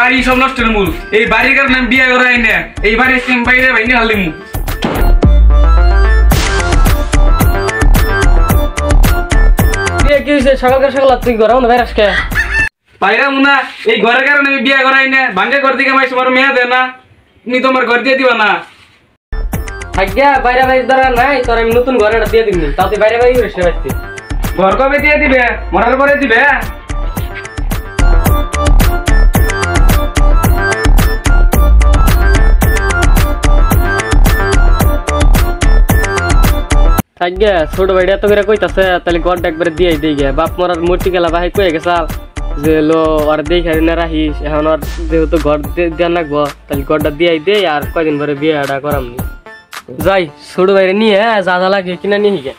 বাড়ি সব নষ্টের মূল। এই বাড়ির কারণে আমি বিয়ে করাই না, এই বাড়ির বাইরে ভাইনি হালিমু। কি হয়েছে সকাল সকাল তুই ঘরে মনে ভাইরাস কে বাইরে না, এই ঘরের কারণে আমি বিয়ে করাই না। ভাঙ্গে ঘর থেকে মাইছে আমার মেয়ে দেয় না, তুমি তোমার ঘর দিয়ে দিবা না। থাকিয়া বাইরে বাইরে দরকার নাই, তোর আমি নতুন ঘর একটা দিয়ে দিবনি, তাও তুই বাইরে বাইরে করিস না বাড়িতে। ঘর কবে দিয়ে দিবে? মরার পরে দিবে। থাকিয়া ছোট ভাইটা এত করে কইতাছে, তাহলে ঘরটা একবারে দিয়ে দিই গে। বাপ মরার মূর্তি গেলা ভাই কয়ে গেছাল যে লো আর দেখে না রাখিস, এখন আর যেহেতু ঘর দেওয়ার লাগবো তাহলে ঘরটা দিয়ে দেই, আর কয়দিন পরে বিয়েটা করামনি। যাই ছোট ভাইরে নিয়ে যা যা লাগে কিনা নিয়ে গে।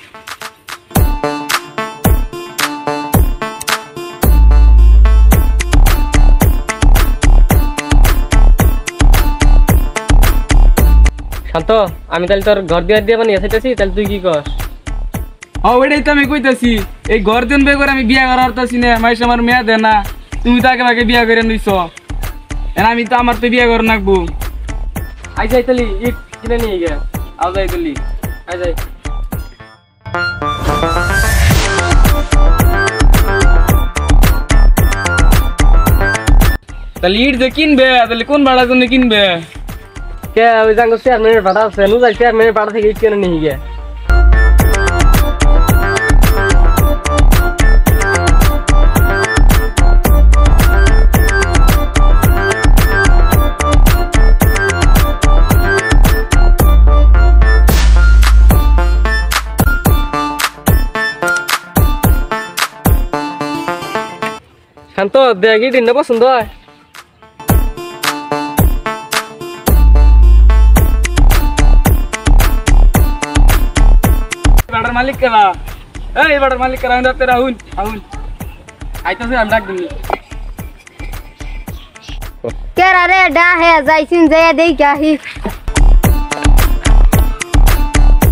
শান্ত, আমি তাহলে তোর ঘর দিয়ে বানিয়ে চাইতেছি, তাহলে তুই কি কর? ওইটাই তো আমি কইতাছি, এই ঘর দেন বে করে আমি বিয়ে করারতাছি না, মাইস আমার মেয়ে দেয় না, তুমি তো আগে আগে বিয়ে করে নিছ, আমি তো আমার তো বিয়ে করে নাকবো। আই যাই তাহলে ইট কিনে নিয়ে গে। আও যাই তাহলে, আই যাই। তাহলে ইট যে কিনবে, তাহলে কোন ভাড়ার জন্য কিনবে? কে ওই জাঙ্গো চেয়ারম্যানের ভাড়া আছে, নু যাই চেয়ারম্যানের ভাড়া থেকে ইট কিনে নিয়ে গে। শান্ত দেখ ইট না পছন্দ হয়? বাড়ার মালিক কেনা, এই বাড়ার মালিক কেনা, আমি ডাক্তার আহুন আহুন আইতাছে, আমি ডাক দিই। কেরা রে ডা হে যাইছিন যাইয়া দেই গাহি।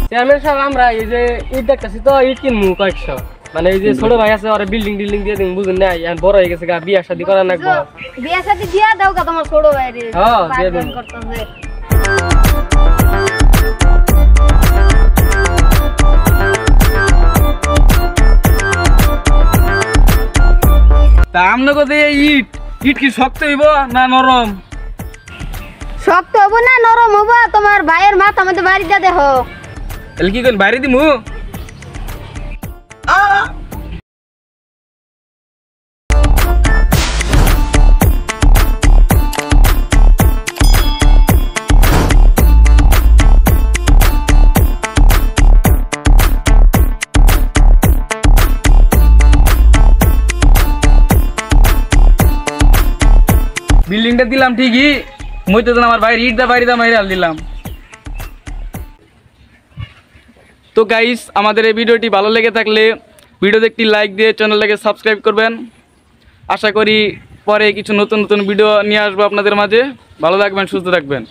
চেয়ারম্যান সাহেব, আমরা এই যে ইট দেখতেছি তো, ইট কিনবো কয়েকশো, মানে এই যে ছোট ভাই আছে ওরা বিল্ডিং দিয়ে দিন, বুঝুন না বড় হয়ে গেছে গা, বিয়া শাদী করা লাগবে। বিয়া শাদী দিয়া দাও কা তোমার ছোট ভাইরে। হ্যাঁ দিয়ে দিন। তা আমনে কত ইট ইট কি শক্ত হইব না নরম? শক্ত হবো না নরম হবো? তোমার ভাইয়ের মাথা মধ্যে বাড়ি দিয়া দেহ। তাহলে কি করেন, বাইরে দিমু? বিল্ডিংটা দিলাম ঠিকই, মই তো আমার ভাই ইট দা বাড়ি দা মাইরে দিলাম। তো গাইস, আমাদের এই ভিডিওটি ভালো লেগে থাকলে ভিডিওতে একটি লাইক দিয়ে চ্যানেলটাকে সাবস্ক্রাইব করবেন। আশা করি পরে কিছু নতুন নতুন ভিডিও নিয়ে আসবো আপনাদের মাঝে। ভালো থাকবেন, সুস্থ থাকবেন।